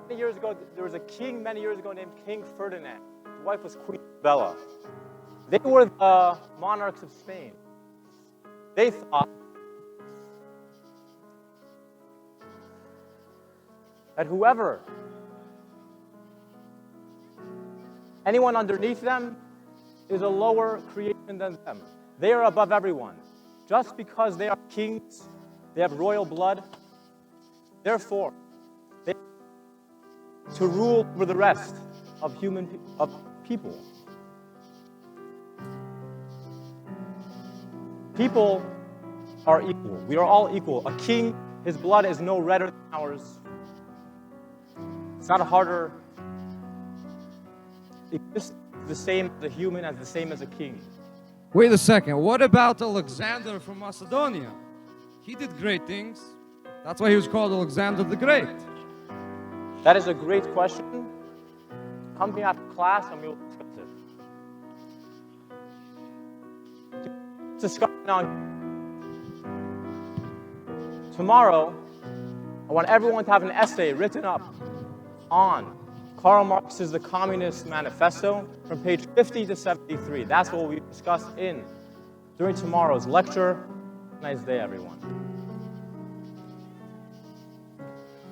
many years ago, there was a king many years ago named King Ferdinand. His wife was Queen Bella. They were the monarchs of Spain. They thought that anyone underneath them is a lower creation than them. They are above everyone. Just because they are kings, they have royal blood, therefore, they to rule over the rest of people. People are equal. We are all equal. A king, his blood is no redder than ours. It's not harder. It's the same as a human, as the same as a king. Wait a second. What about Alexander from Macedonia? He did great things. That's why he was called Alexander the Great. That is a great question. Come to me after class and we will discuss it. Discuss now. Tomorrow, I want everyone to have an essay written up on Karl Marx's The Communist Manifesto from page 50 to 73. That's what we discuss during tomorrow's lecture. Nice day, everyone.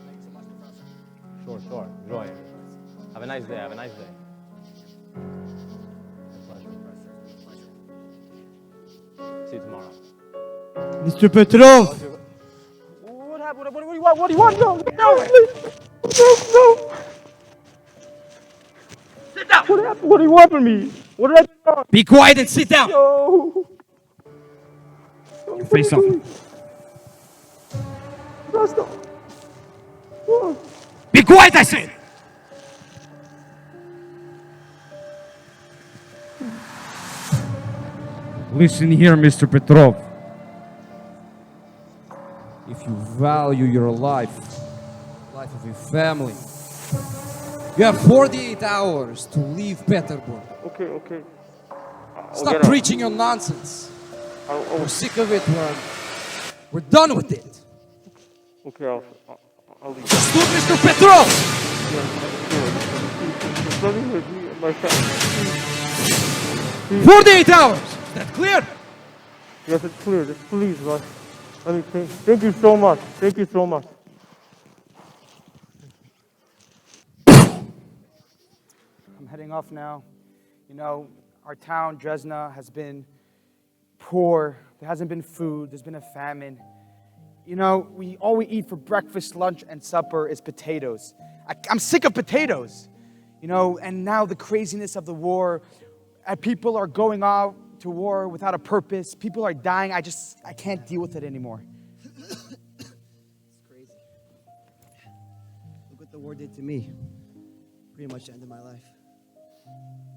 Thanks so much, Professor. Sure. Enjoy. Have a nice day. My pleasure. See you tomorrow. Mr. Petrov! What happened? What do you want? What do you want? No. Sit down! What happened? What do you want from me? What did I do wrong? Be quiet and sit down! No. Your face off. Dresna. Be quiet, I said! Listen here, Mr. Petrov. If you value your life of your family, you have 48 hours to leave Petersburg. Okay. Stop preaching your nonsense. We're sick of it. We're done with it. Okay, I'll leave. Just look, Mr. Petrov! Let me with me and my family. 48 hours! Is that clear? Yes, it's clear. Just please, Russ. Let me think. Thank you so much. I'm heading off now. You know, our town, Dresna, has been poor. There hasn't been food. There's been a famine. You know, all we eat for breakfast, lunch, and supper is potatoes. I'm sick of potatoes. You know, and now the craziness of the war. People are going out to war without a purpose. People are dying. I can't deal with it anymore. It's crazy. Look what the war did to me. Pretty much ended my life.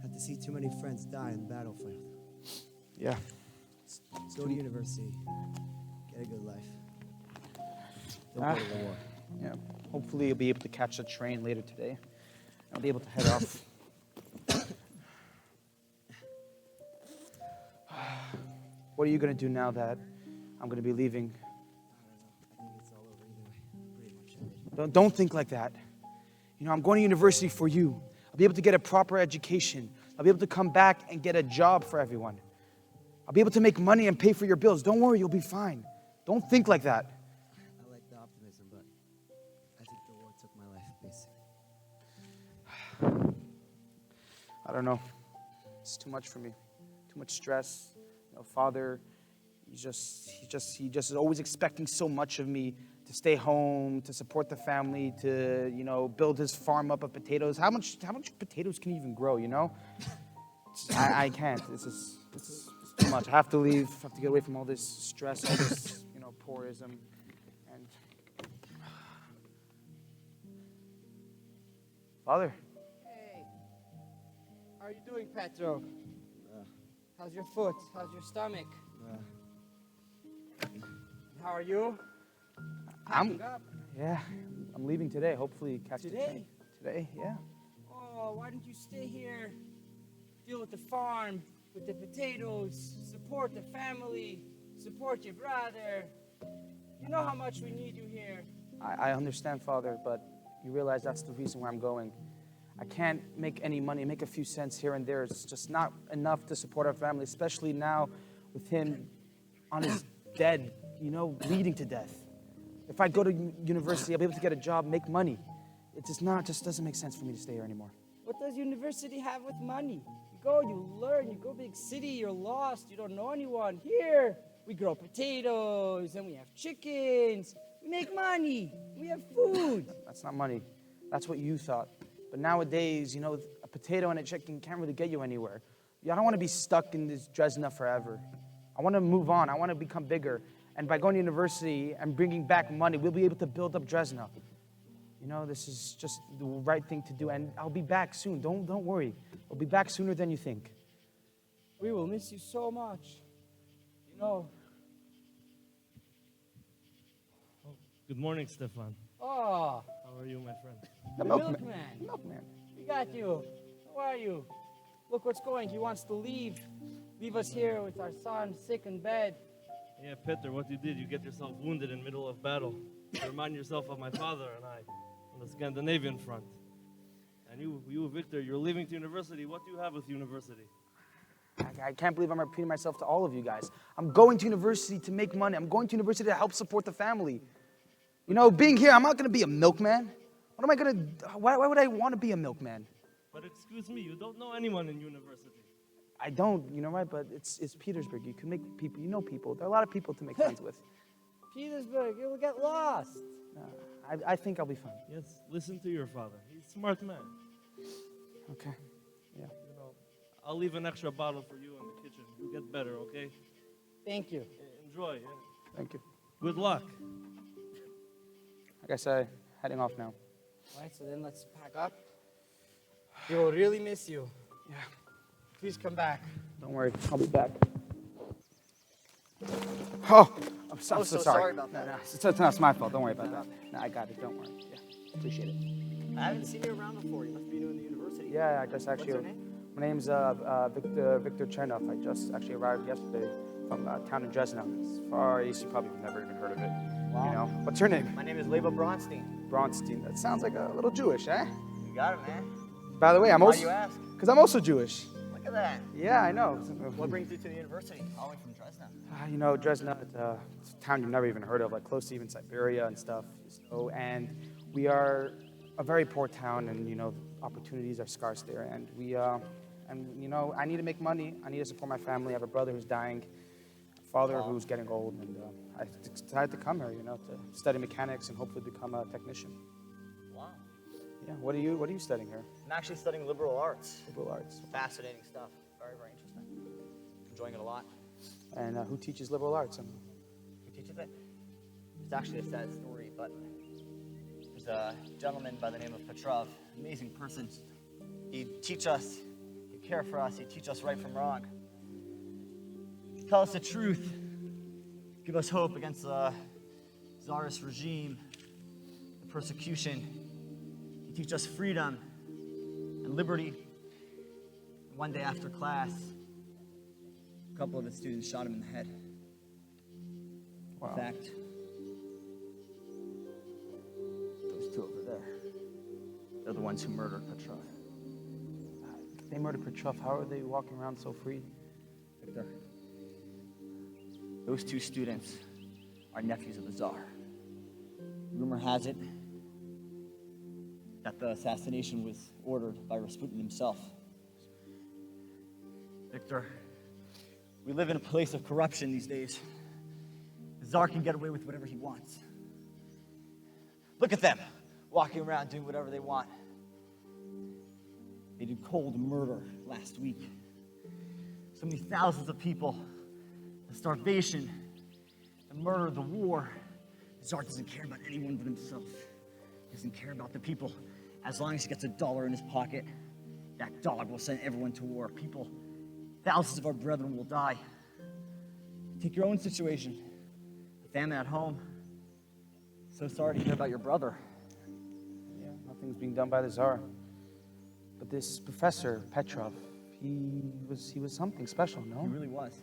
Had to see too many friends die in the battlefield. Yeah. Go to university. Get a good life. Don't go to the war. Yeah. Hopefully you'll be able to catch the train later today. I'll be able to head off. What are you going to do now that I'm going to be leaving? I think it's all over either way. Pretty much ended. Don't think like that. You know, I'm going to university for you. I'll be able to get a proper education. I'll be able to come back and get a job for everyone. I'll be able to make money and pay for your bills. Don't worry, you'll be fine. Don't think like that. I like the optimism, but I think the war took my life, basically. I don't know. It's too much for me. Too much stress. You know, Father, he just is always expecting so much of me to stay home, to support the family, to, you know, build his farm up of potatoes. How much potatoes can he even grow, you know? I can't. This is too much. I have to leave. I have to get away from all this stress, all this, you know, poorism. And Father. Hey, how are you doing, Petro? How's your foot? How's your stomach? How are you? I'm leaving today. Hopefully catch the train. Today, yeah. Oh, why don't you stay here? Deal with the farm, with the potatoes, support the family, support your brother. You know how much we need you here. I understand, Father, but you realize that's the reason why I'm going. I can't make any money, make a few cents here and there. It's just not enough to support our family, especially now with him on his dead, bleeding to death. If I go to university, I'll be able to get a job, make money. It just doesn't make sense for me to stay here anymore. What does university have with money? You go, you learn, you go big city, you're lost, you don't know anyone. Here, we grow potatoes, and we have chickens. We make money. We have food. That's not money. That's what you thought. But nowadays, a potato and a chicken can't really get you anywhere. I don't want to be stuck in this Dresna forever. I want to move on. I want to become bigger. And by going to university and bringing back money, we'll be able to build up Dresna. This is just the right thing to do. And I'll be back soon. Don't worry. I'll be back sooner than you think. We will miss you so much. Good morning, Stefan. Oh, How are you, my friend? The milkman. We got you. How are you? Look what's going. He wants to leave us here with our son sick in bed. Yeah, Peter, what you did, you get yourself wounded in middle of battle. You remind yourself of my father and I on the Scandinavian front. And you, Victor, you're leaving to university. What do you have with university? I can't believe I'm repeating myself to all of you guys. I'm going to university to make money. I'm going to university to help support the family. Being here, I'm not going to be a milkman. Why would I want to be a milkman? But excuse me, you don't know anyone in university. I don't, right? But it's Petersburg. You can make people, people. There are a lot of people to make friends with. Petersburg, you'll get lost. I think I'll be fine. Yes, listen to your father. He's a smart man. Okay, yeah. I'll leave an extra bottle for you in the kitchen. You get better, okay? Thank you. Enjoy. Yeah. Thank you. Good luck. I guess I'm heading off now. All right, so then let's pack up. We will really miss you. Yeah. Please come back. Don't worry, I'll be back. Oh, I'm so sorry about that. No, it's my fault. Don't worry about that. No, I got it. Don't worry. Yeah, appreciate it. I haven't seen you around before. You must be new in the university. Yeah, I just actually. What's your name? My name's Victor Chernov. I just actually arrived yesterday from a town in Dresna. As far east, you probably never even heard of it. Wow. What's your name? My name is Levi Bronstein. Bronstein. That sounds like a little Jewish, eh? You got it, man. By the way, Why do you ask? because I'm also Jewish. Look at that. Yeah, I know. What brings you to the university? All the way from Dresna. Dresna, it's a town you've never even heard of, like close to even Siberia and stuff. And we are a very poor town, and opportunities are scarce there. And I need to make money. I need to support my family. I have a brother who's dying, a father who's getting old, and I decided to come here, to study mechanics and hopefully become a technician. Wow. Yeah. What are you studying here? I'm actually studying liberal arts. Liberal arts. Fascinating stuff. Very, very interesting. Enjoying it a lot. And who teaches liberal arts? Who teaches it? It's actually a sad story, but there's a gentleman by the name of Petrov, amazing person. He'd teach us, he'd care for us, he'd teach us right from wrong. Tell us the truth. Give us hope against the czarist regime, the persecution. He'd teach us freedom and liberty. One day after class, a couple of his students shot him in the head. Wow. In fact, those two over there, they're the ones who murdered Petrov. They murdered Petrov. How are they walking around so free? Victor, those two students are nephews of the Tsar. Rumor has it that the assassination was ordered by Rasputin himself. Victor, we live in a place of corruption these days. The Tsar can get away with whatever he wants. Look at them, walking around doing whatever they want. They did cold murder last week. So many thousands of people, the starvation, the murder, the war. The Tsar doesn't care about anyone but himself. He doesn't care about the people. As long as he gets $1 in his pocket, that dog will send everyone to war. People, thousands of our brethren will die. Take your own situation. The famine at home. So sorry to hear about your brother. Yeah, nothing's being done by the Tsar. But this Professor Petrov, he was something special, no? He really was.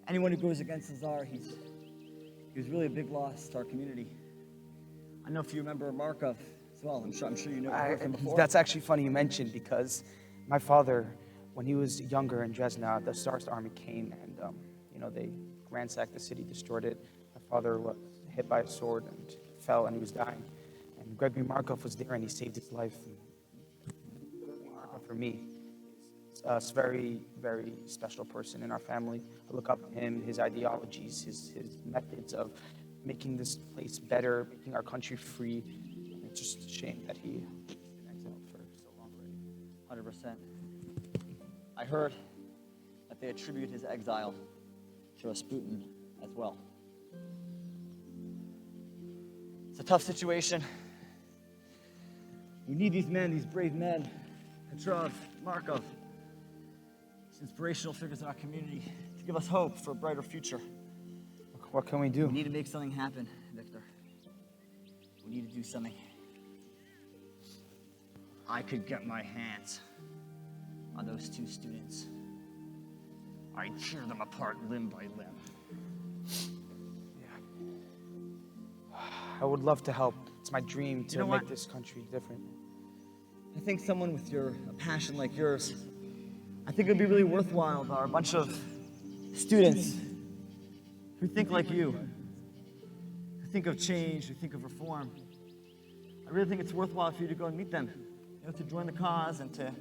Anyone who goes against the Tsar, he was really a big loss to our community. I don't know if you remember Markoff, Well, I'm sure you know him before. That's actually funny you mentioned, because my father, when he was younger in Dresna, the Tsarist army came and, they ransacked the city, destroyed it. My father was hit by a sword and fell, and he was dying. And Gregory Markoff was there, and he saved his life. Markoff, for me, is a very, very special person in our family. I look up to him, his ideologies, his methods of making this place better, making our country free. It's just a shame that he was in exile for so long already. 100%. I heard that they attribute his exile to Rasputin as well. It's a tough situation. We need these men, these brave men, Petrov, Markov, these inspirational figures in our community to give us hope for a brighter future. What can we do? We need to make something happen, Victor. We need to do something. I could get my hands on those 2 students. I'd tear them apart limb by limb. I would love to help. It's my dream to know make what? this country different. I think someone with a passion like yours, I think it would be really worthwhile if a bunch of students who think like you, who think of change, who think of reform. I really think it's worthwhile for you to go and meet them, to join the cause and to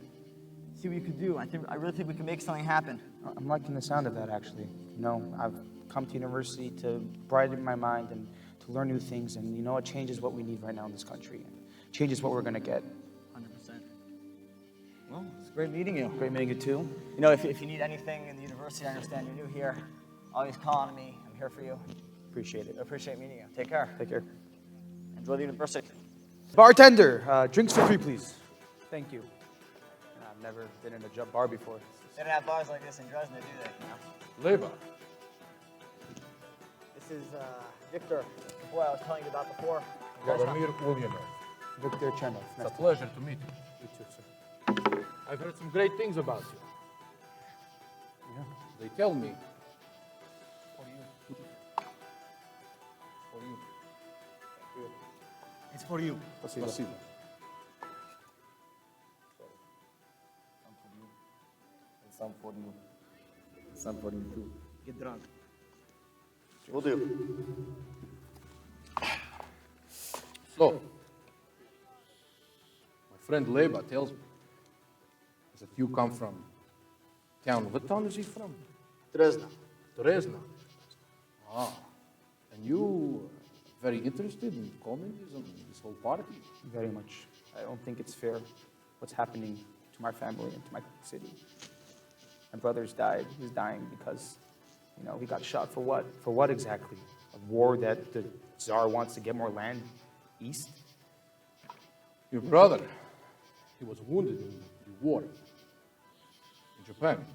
see what you could do. I really think we can make something happen. I'm liking the sound of that, actually. I've come to university to brighten my mind and to learn new things, and it changes what we need right now in this country. It changes what we're going to get. 100%. Well, it's great meeting you. Great meeting you, too. If you need anything in the university, I understand you're new here. Always call on me. I'm here for you. Appreciate it. I appreciate meeting you. Take care. Take care. Enjoy the university. Bartender, drinks for free, please. Thank you. I've never been in a bar before. They don't have bars like this in Dresna, do they? Levi. This is Victor, the boy I was telling you about before. Vladimir Lenin. Victor Chernov. It's a pleasure to meet you. You too, sir. I've heard some great things about you. Yeah. They tell me. It's for you. Спасибо. Спасибо. Some for you. Some for you too. Get drunk. Will do. So, my friend Levi tells me that you come from town. What town is he from? Dresna. Dresna. Ah, and you very interested in communism, this whole party? Very much. I don't think it's fair what's happening to my family and to my city. My brother's died. He's dying because, he got shot for what? For what exactly? A war that the Tsar wants to get more land east? Your brother, he was wounded in the war in Japan.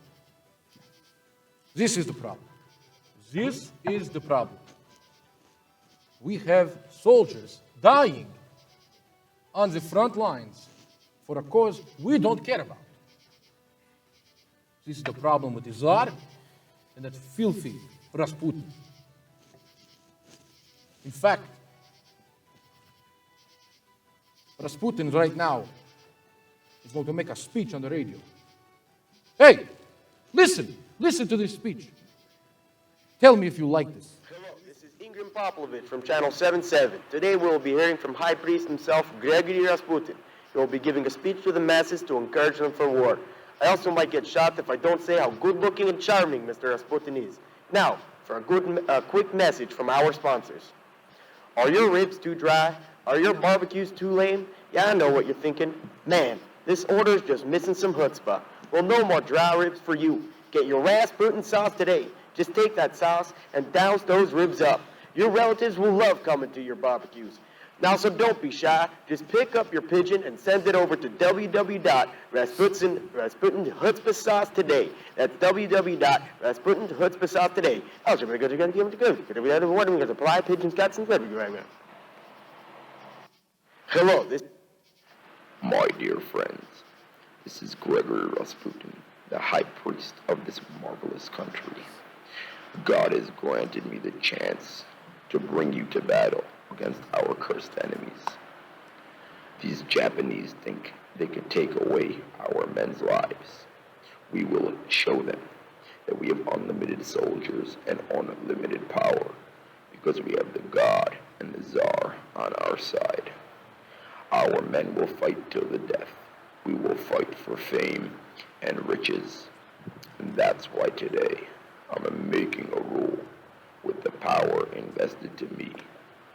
This is the problem. This is the problem. We have soldiers dying on the front lines for a cause we don't care about. This is the problem with the Tsar and that filthy Rasputin. In fact, Rasputin right now is going to make a speech on the radio. Hey, listen to this speech. Tell me if you like this. Hello, this is Ingrid Popovich from Channel 77. Today we will be hearing from High Priest himself, Gregory Rasputin. He will be giving a speech to the masses to encourage them for war. I also might get shot if I don't say how good-looking and charming Mr. Rasputin is. Now, for a quick message from our sponsors. Are your ribs too dry? Are your barbecues too lame? Yeah, I know what you're thinking. Man, this order's just missing some chutzpah. Well, no more dry ribs for you. Get your Rasputin sauce today. Just take that sauce and douse those ribs up. Your relatives will love coming to your barbecues. Now, so don't be shy. Just pick up your pigeon and send it over to www.rasputin-chutzpah-sauce today. That's www.rasputin-chutzpah-sauce today. Apply pigeons got some right now. Hello, my dear friends. This is Gregory Rasputin, the high priest of this marvelous country. God has granted me the chance to bring you to battle against our cursed enemies. These Japanese think they can take away our men's lives. We will show them that we have unlimited soldiers and unlimited power because we have the God and the Tsar on our side. Our men will fight till the death. We will fight for fame and riches. And that's why today I'm making a rule with the power invested to me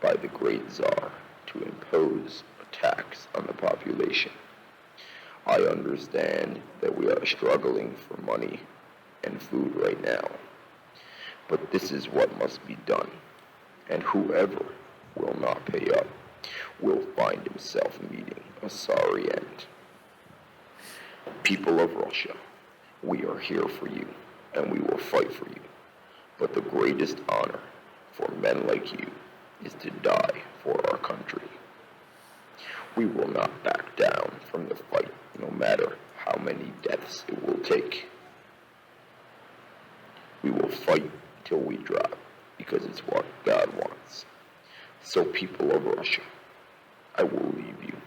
by the great Tsar to impose a tax on the population. I understand that we are struggling for money and food right now, but this is what must be done, and whoever will not pay up will find himself meeting a sorry end. People of Russia, we are here for you, and we will fight for you, but the greatest honor for men like you is to die for our country. We will not back down from the fight, no matter how many deaths it will take. We will fight till we drop, because it's what God wants. So people of Russia, I will leave you.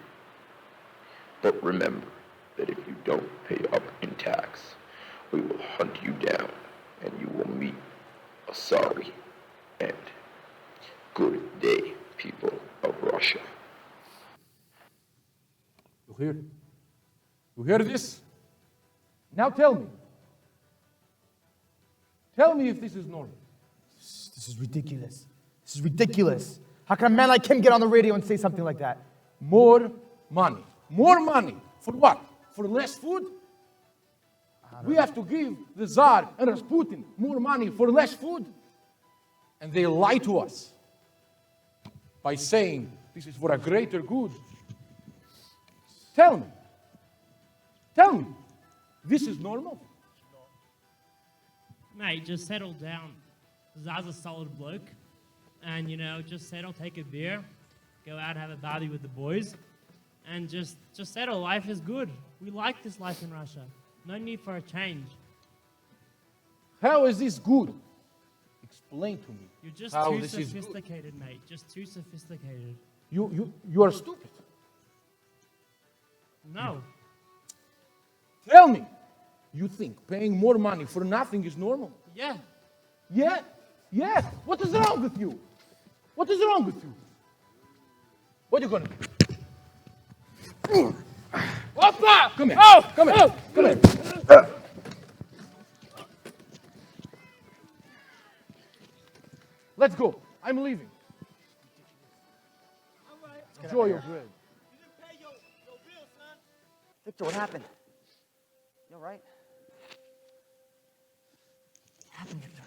But remember that if you don't pay up in tax, we will hunt you down, and you will meet a sorry end. Good day, people of Russia. You hear? You hear this? Now tell me. Tell me if this is normal. This is ridiculous. This is ridiculous. How can a man like him get on the radio and say something like that? More money. More money. For what? For less food? We have to give the Tsar and Rasputin more money for less food? And they lie to us by saying this is for a greater good. Tell me. Tell me. This is normal? Mate, just settle down. Tsar's a solid bloke. And, just settle, take a beer, go out and have a barbie with the boys, and just settle. Life is good. We like this life in Russia. No need for a change. How is this good? Explain to me. You're just how too this is good. sophisticated, mate. Just too sophisticated. You are stupid. No. Tell me. You think paying more money for nothing is normal? Yeah. Yeah? Yeah. What is wrong with you? What is wrong with you? What are you gonna do? Opa! Come here. Oh! Come here. Oh! Come here. Let's go. I'm leaving. Enjoy your bread. Victor, what happened? You all right? What happened, Victor?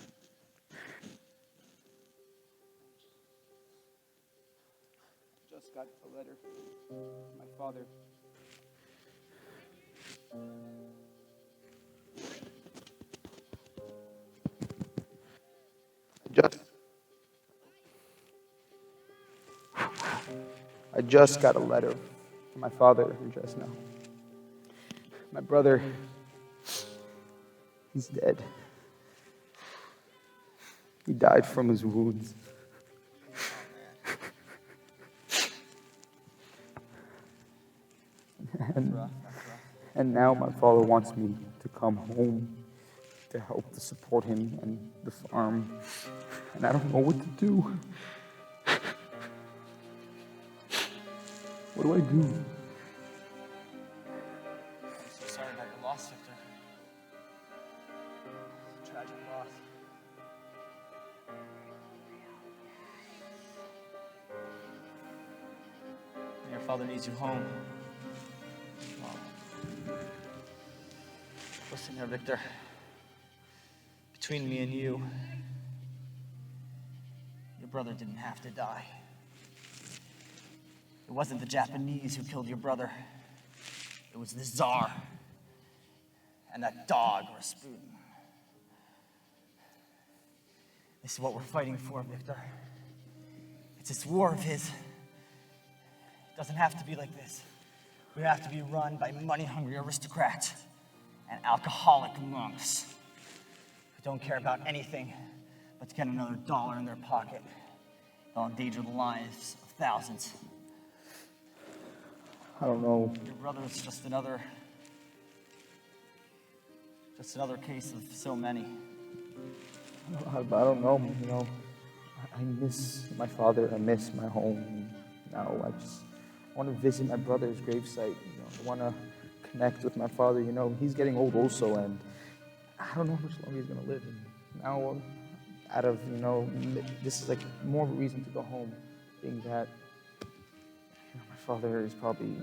Just got a letter from my father. I just got a letter from my father in Dresna. My brother, he's dead. He died from his wounds. And now my father wants me to come home to help to support him and the farm. And I don't know what to do. What do I do? I'm so sorry about your loss, Victor. It's a tragic loss. Your father needs you home. Listen here, Victor. Between me and you, your brother didn't have to die. It wasn't the Japanese who killed your brother. It was the Tsar and that dog, Rasputin. This is what we're fighting for, Victor. It's this war of his. It doesn't have to be like this. We have to be run by money-hungry aristocrats and alcoholic monks who don't care about anything but to get another dollar in their pocket. They'll endanger the lives of thousands. I don't know. Your brother's just another case of so many. I don't know, you know. I miss my father. I miss my home. Now I just want to visit my brother's gravesite. You know, I want to connect with my father. You know, he's getting old also, and I don't know how much longer he's gonna live. And now, out of, you know, this is like more of a reason to go home, being that, you know, my father is probably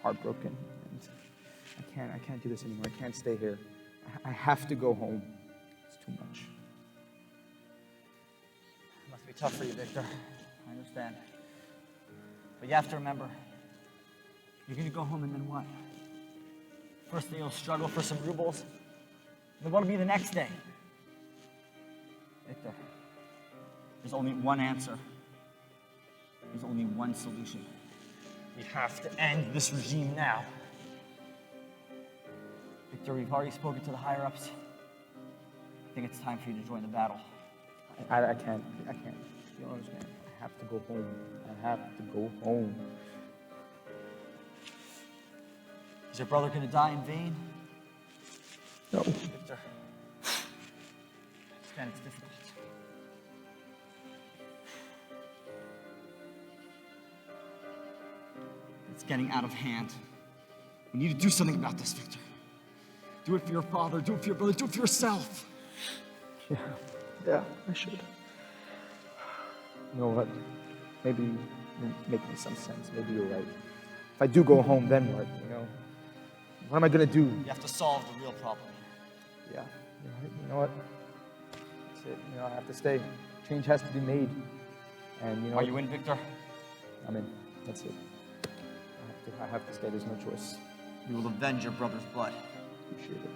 heartbroken, and I can't do this anymore. I can't stay here. I have to go home. It's too much. It must be tough for you, Victor. I understand. But you have to remember, you're gonna go home and then what? First day you'll struggle for some rubles. Then what'll be the next day? Victor, there's only one answer. There's only one solution. We have to end this regime now. Victor, we've already spoken to the higher-ups. I think it's time for you to join the battle. I can't. You don't understand. I have to go home. I have to go home. Is your brother gonna die in vain? No. Victor, I understand it's difficult. It's getting out of hand. We need to do something about this, Victor. Do it for your father, do it for your brother, do it for yourself. Yeah, I should. You know what? Maybe you're making some sense. Maybe you're right. If I do go home, then what? You know, what am I gonna do? You have to solve the real problem. Yeah, you're right. You know what? That's it. You know, I have to stay. Change has to be made. And you know. Are you in, Victor? I'm in. That's it. I have to stay. There's no choice. We will avenge your brother's blood. Appreciate it.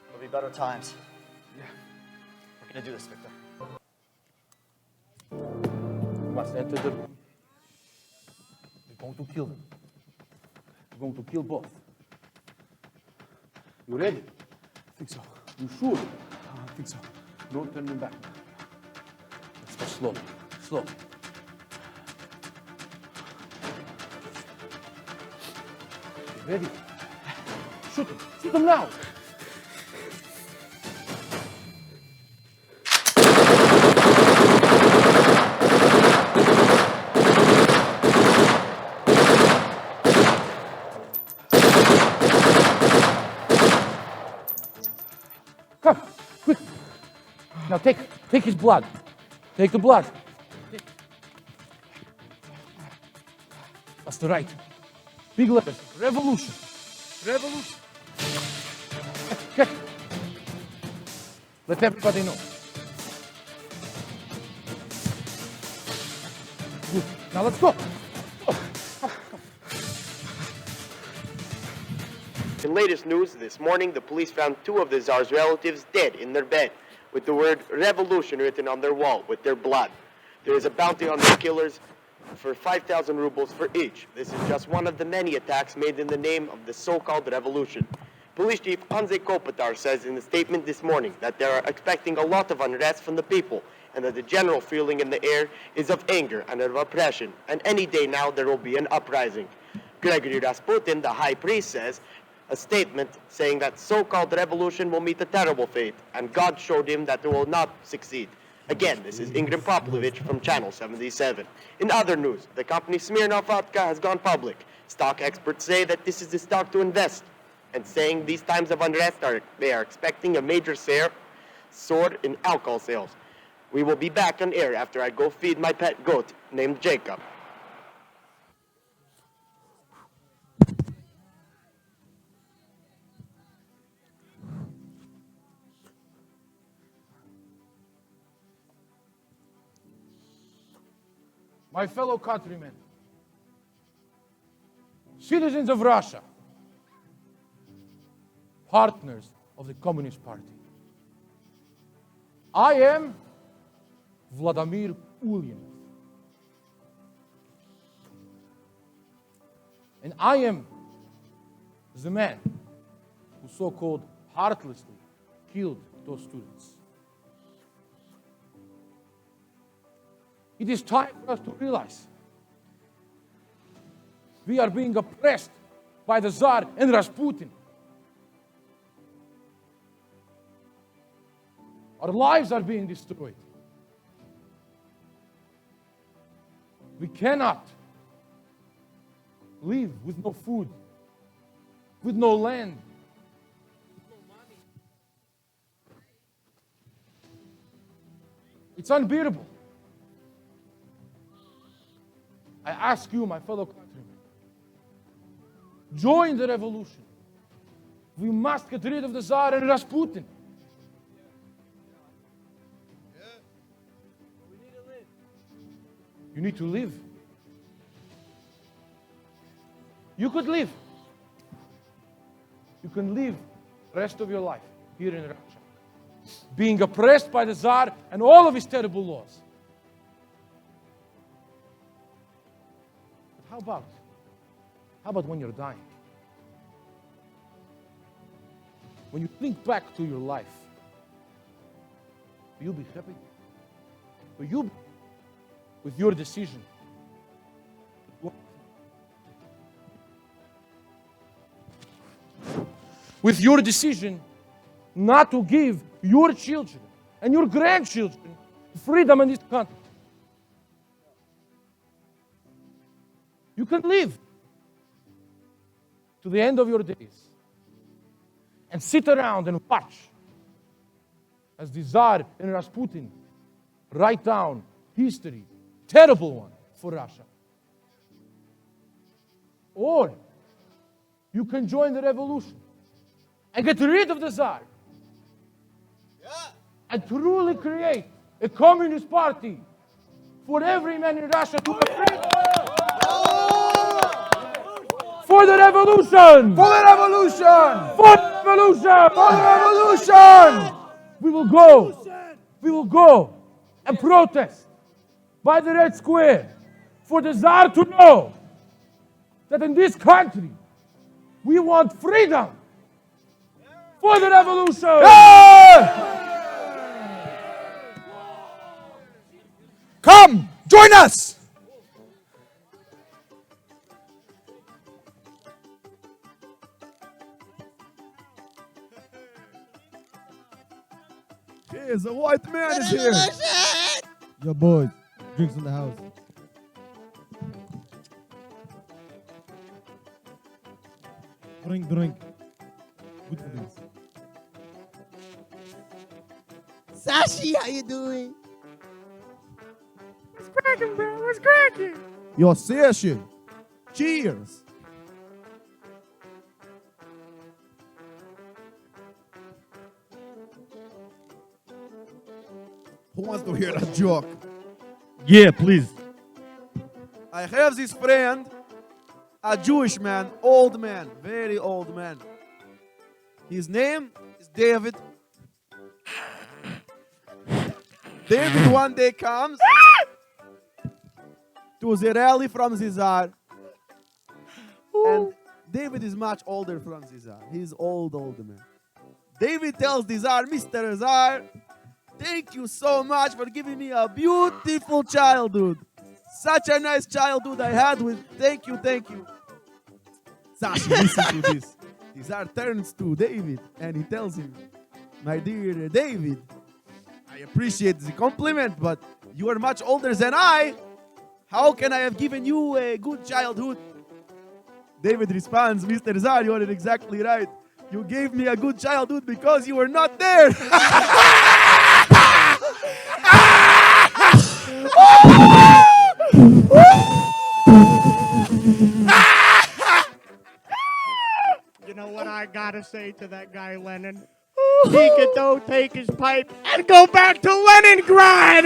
There'll be better times. Yeah. We're gonna do this, Victor. You must enter the room. We're going to kill them. We're going to kill both. You ready? I think so. You sure? I think so. Don't turn them back. Let's go slowly. Slow. You ready? Shoot them. Shoot them now. Come, quick. Now take his blood. Take the blood. That's the right. Big letters. Revolution. Revolution. Check. Let everybody know. Good. Now let's go. In latest news, this morning the police found two of the Tsar's relatives dead in their bed, with the word revolution written on their wall with their blood. There is a bounty on their killers for 5,000 rubles for each. This is just one of the many attacks made in the name of the so-called revolution. Police Chief Andrzej Kopitar says in a statement this morning that they are expecting a lot of unrest from the people and that the general feeling in the air is of anger and of oppression, and any day now there will be an uprising. Grigory Rasputin, the high priest, says a statement saying that so-called revolution will meet a terrible fate, and God showed him that it will not succeed. Again, this is Ingrid Poplovich from Channel 77. In other news, the company Smirnoff Vodka has gone public. Stock experts say that this is the stock to invest, and saying these times of unrest they are expecting a major soar in alcohol sales. We will be back on air after I go feed my pet goat named Jacob. My fellow countrymen, citizens of Russia, partners of the Communist Party, I am Vladimir Lenin, and I am the man who so-called heartlessly killed those students. It is time for us to realize we are being oppressed by the Tsar and Rasputin. Our lives are being destroyed. We cannot live with no food, with no land, with no money. It's unbearable. I ask you, my fellow countrymen, join the revolution. We must get rid of the Tsar and Rasputin. You need to live. You could live. You can live the rest of your life here in Russia, being oppressed by the Tsar and all of his terrible laws. But how about when you're dying? When you think back to your life, will you be happy? Will you, with your decision, with your decision not to give your children and your grandchildren freedom in this country? You can live to the end of your days and sit around and watch as the Tsar and Rasputin write down history, terrible one for Russia. Or you can join the revolution and get rid of the Tsar and truly create a communist party for every man in Russia to be free. For the revolution! For the revolution! For the revolution! For the revolution! We will go and protest by the Red Square for the Tsar to know that in this country we want freedom for the revolution. Come, join us! Here's a white man is here. Yo, boys, drinks in the house. Drink. Good for this. Sashi, how you doing? What's cracking, bro? What's cracking? Yo, Sashi. Cheers. Who wants to hear a joke? Yeah, please. I have this friend, a Jewish man, old man, very old man. His name is David. David one day comes to the rally from the Tsar. And David is much older from the Tsar. He's old man. David tells the Tsar, Mr. Tsar, thank you so much for giving me a beautiful childhood. Such a nice childhood I had with. Thank you. Sashi, listen to this. The Tsar turns to David and he tells him, my dear David, I appreciate the compliment, but you are much older than I. How can I have given you a good childhood? David responds, Mr. Tsar, you are exactly right. You gave me a good childhood because you were not there. You know what I gotta say to that guy, Lenin? He could go take his pipe and go back to Leningrad!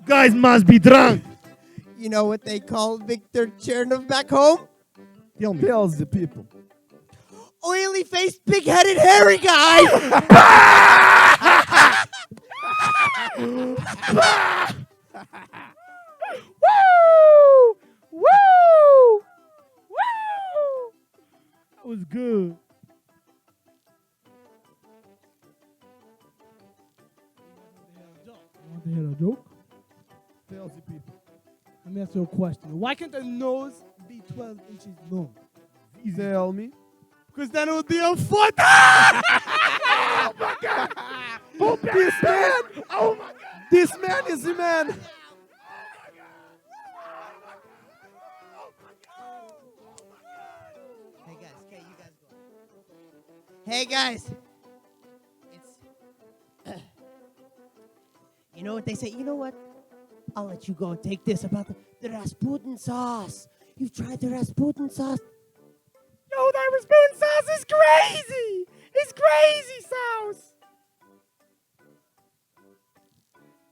Guys must be drunk. You know what they call Victor Chernov back home? Tell me. Tells the people. oily-faced, big-headed, hairy guy. Woo! Woo! Woo! That was good. You want to hear a joke? Salesy people. Let me ask you a question. Why can't a nose be 12 inches long? Tell me. Because then it would be a foot. Oh my God! This man, Oh my God! this man is the man. Hey guys, okay, you guys go. Hey guys, it's you know what they say. You know what? I'll let you go and take this about the Rasputin sauce. You've tried the Rasputin sauce? Yo, that Rasputin sauce is crazy! It's crazy sauce!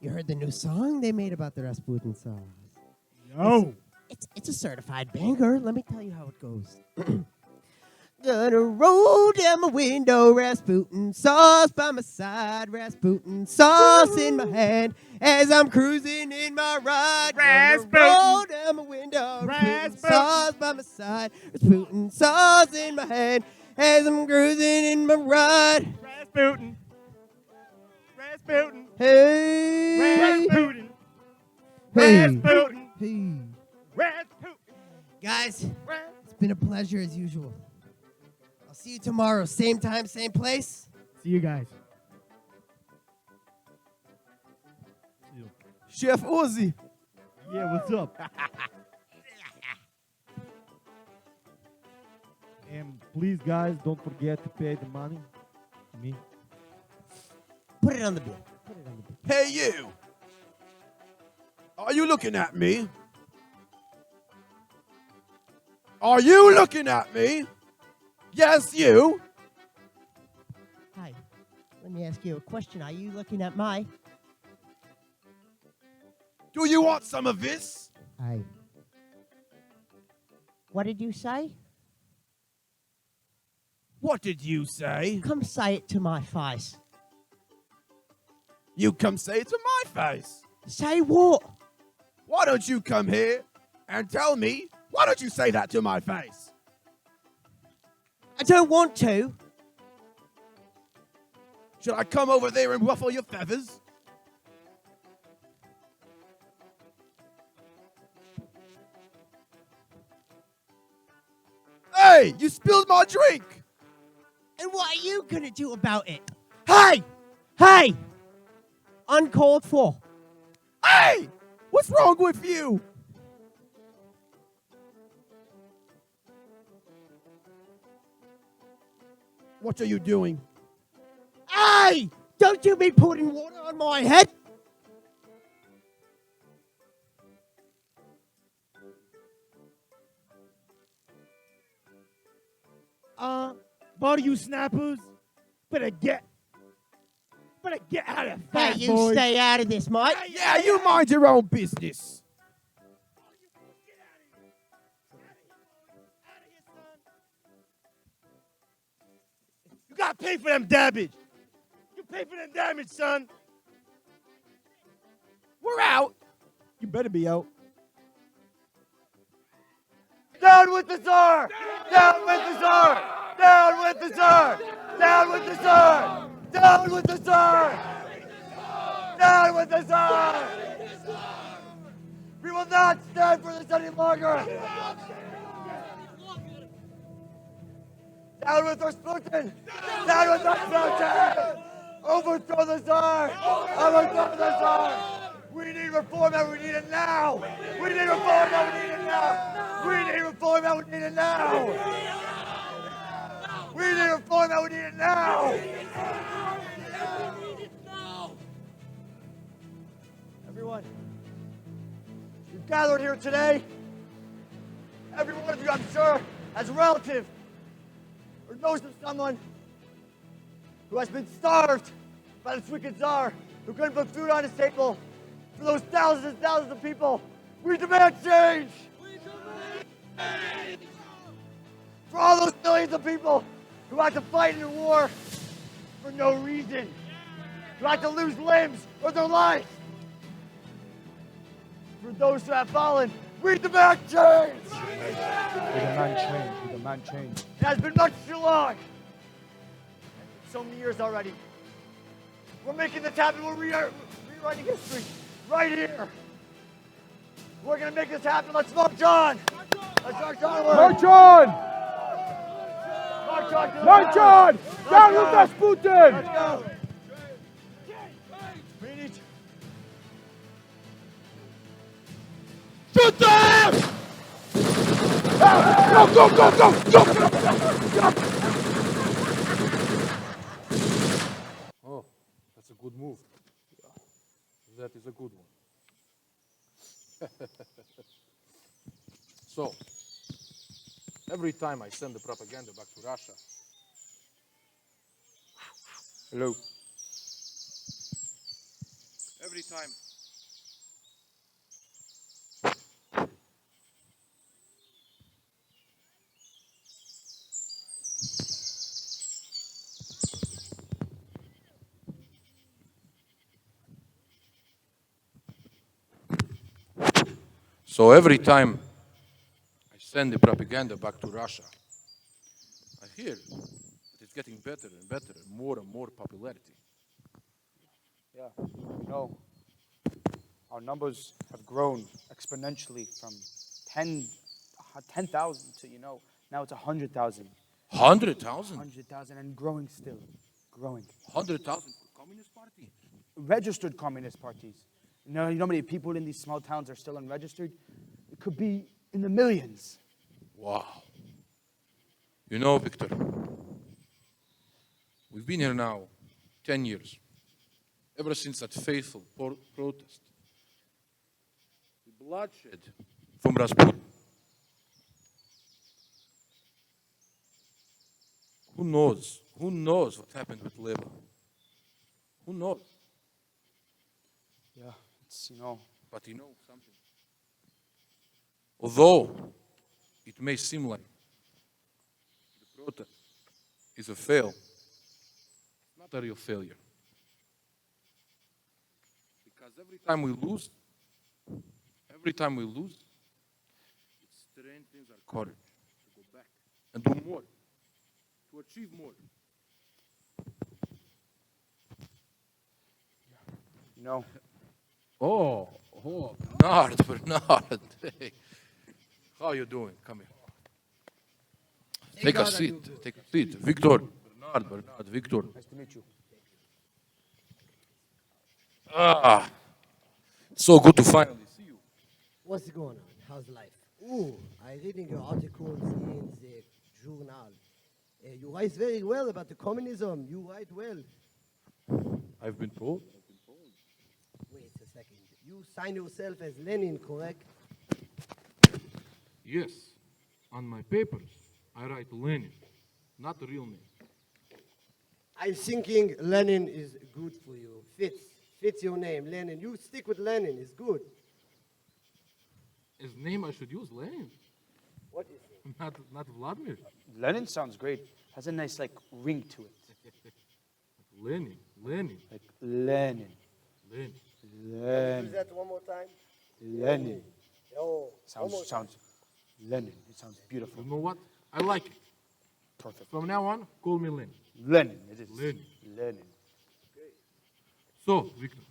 You heard the new song they made about the Rasputin sauce? No. It's a certified banger. Let me tell you how it goes. Gonna roll down my window, Rasputin sauce by my side, Rasputin sauce in my hand as I'm cruising in my ride. Rasputin. Gonna roll down my window, Rasputin sauce by my side, Rasputin sauce in my hand as I'm cruising in my ride. Rasputin. Rasputin. Hey. Rasputin. Hey. Rasputin. Hey. Rasputin. Guys, it's been a pleasure as usual. I'll see you tomorrow, same time, same place. See you guys. Chef Ozzy. Yeah, what's up? And please, guys, don't forget to pay the money to me. Put it on the bill. Put it on the bill. Hey, you. Are you looking at me? Are you looking at me? Yes, you. Hi. Let me ask you a question. Are you looking at my? Do you want some of this? Hi. What did you say? What did you say? Come say it to my face. You come say it to my face. Say what? Why don't you come here and tell me? Why don't you say that to my face? I don't want to. Should I come over there and ruffle your feathers? Hey, you spilled my drink. And what are you gonna do about it? Hey! Hey! Uncalled for. Hey! What's wrong with you? What are you doing? Hey! Don't you be putting water on my head. Body you snappers, better get out of that, Hey, you stay out of this, mate. Yeah, you mind your own business. You gotta pay for them damage. You pay for them damage, son. We're out. You better be out. Down with the Tsar! Down with the Tsar! Down with the Tsar! Down with the Tsar! Down with the Tsar! Down with the Tsar! We will not stand for this any longer! Down with Rasputin! Down with Rasputin! Overthrow the Tsar! Overthrow the Tsar! We need reform and we need it now! We need reform and we need it now! We need reform and we need it now! We need reform and we need it now! Everyone, you've gathered here today. Every one of you, I'm sure, has a relative or knows of someone who has been starved by this wicked Tsar, who couldn't put food on his table. For those thousands and thousands of people, we demand change! For all those millions of people who had to fight in a war for no reason, who had to lose limbs or their life. For those who have fallen, read the man Chein! With a man chained, with a man chained. It has been much too long. So many years already. We're making this happen. We're rewriting history right here. We're gonna make this happen. Let's march on. Let's march onward. March on! March on. March on! Down with Rasputin! Let's go. We need to... Shoot them! Go! Oh, that's a good move. That is a good one. So, every time I send the propaganda back to Russia. Hello. Every time. So every time I send the propaganda back to Russia, I hear that it's getting better and better and more popularity. Yeah, no. Our numbers have grown exponentially from 10,000 to, now it's 100,000. 100,000? 100,000 and growing still. Growing. 100,000 for Communist Party? Registered Communist parties. You know how many people in these small towns are still unregistered? It could be in the millions. Wow. You know, Victor, we've been here now 10 years. Ever since that fateful protest. The bloodshed from Rasputin. Who knows? Who knows what happened with Levi? Who knows? Yeah, it's, But you know something. Although it may seem like the protest is a fail, it's not a real failure. Because every time we lose, it strengthens our courage to go back and do more, to achieve more. Oh, Bernard. Hey. How are you doing? Come here. Take a seat. Take a seat. Victor. Bernard, Victor. Nice to meet you. So good to finally see you. What's going on? How's life? Ooh, I'm reading your articles in the journal. You write very well about the communism. You write well. I've been told. Wait a second. You sign yourself as Lenin, correct? Yes. On my papers, I write Lenin, not the real name. I'm thinking Lenin is good for you. Fits your name, Lenin. You stick with Lenin. It's good. His name I should use, Lenin. What is it? Not Vladimir. Lenin sounds great. Has a nice ring to it. Lenin. Like Lenin. Use Lenin. that one more time. Lenin. Oh, Sounds Lenin. It sounds beautiful. You know what? I like it. Perfect. From now on, call me Lenin. Lenin. It is. Lenin. So, Victor,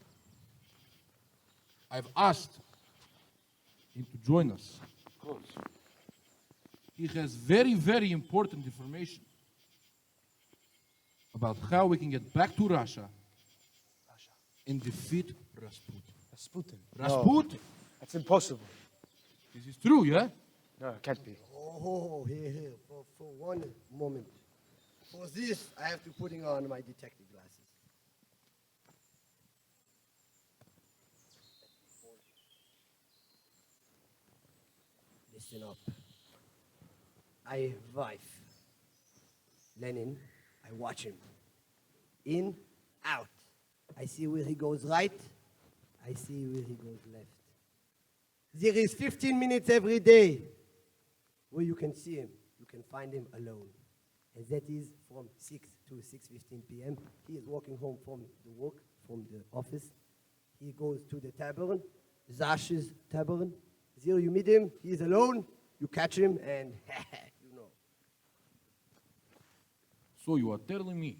I've asked him to join us because he has very, very important information about how we can get back to Russia and defeat Rasputin. Rasputin. No, that's impossible. This is true, yeah? No, it can't be. Oh, here. For one moment. For this, I have to put on my detective glasses. Listen up. I wife. Lenin, I watch him. In, out. I see where he goes right. I see where he goes left. There is 15 minutes every day where you can see him. You can find him alone. and that is from 6 to 6:15 p.m. He is walking home from the work, from the office. He goes to the tavern, Zash's tavern. There you meet him. He is alone. You catch him, and you know. So you are telling me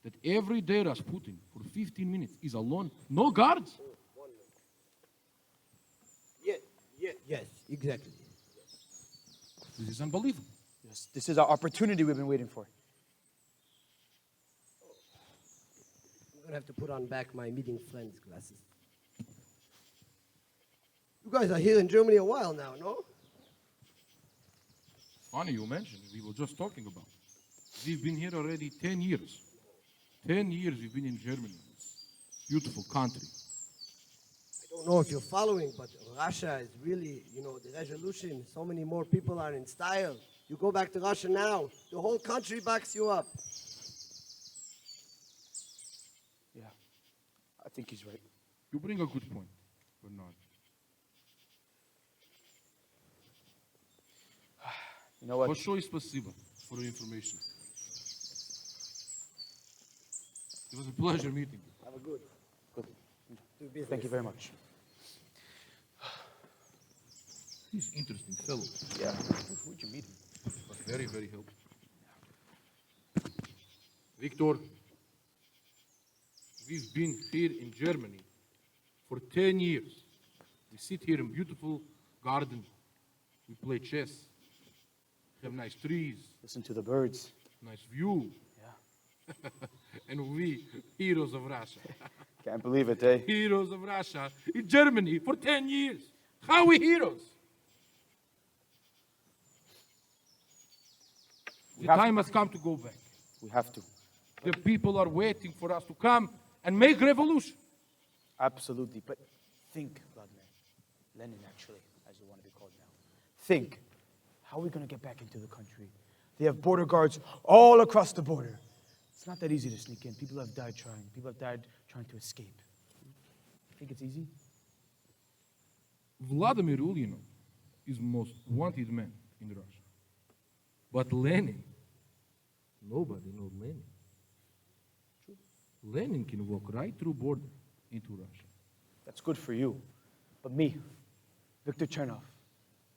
that every day Rasputin for 15 minutes is alone, no guards? Yes, exactly. This is unbelievable. Yes, this is our opportunity we've been waiting for. I'm gonna have to put on back my meeting friends glasses. You guys are here in Germany a while now, no? Funny you mentioned, we were just talking about. We've been here already 10 years. 10 years we've been in Germany. It's a beautiful country. I don't know if you're following, but Russia is really, the revolution. So many more people are in style. You go back to Russia now, the whole country backs you up. Yeah, I think he's right. You bring a good point, Bernard. You know what? Большое спасибо for the information. It was a pleasure meeting you. Have a good. Do business. Thank you very much. He's an interesting fellow. Yeah. Where'd you meet him? But very, very helpful. Victor, we've been here in Germany for 10 years. We sit here in beautiful garden. We play chess. Have nice trees. Listen to the birds. Nice view. Yeah. And we, heroes of Russia. Can't believe it, eh? Heroes of Russia in Germany for 10 years. How are we heroes? The time has come to go back. We have to. The people are waiting for us to come and make revolution. Absolutely. But think, Vladimir. Lenin, actually, as you want to be called now. Think. How are we going to get back into the country? They have border guards all across the border. It's not that easy to sneak in. People have died trying. People have died trying to escape. You think it's easy? Vladimir Lenin is the most wanted man in Russia. But Lenin, nobody knows Lenin. Lenin can walk right through border into Russia. That's good for you. But me, Victor Chernov,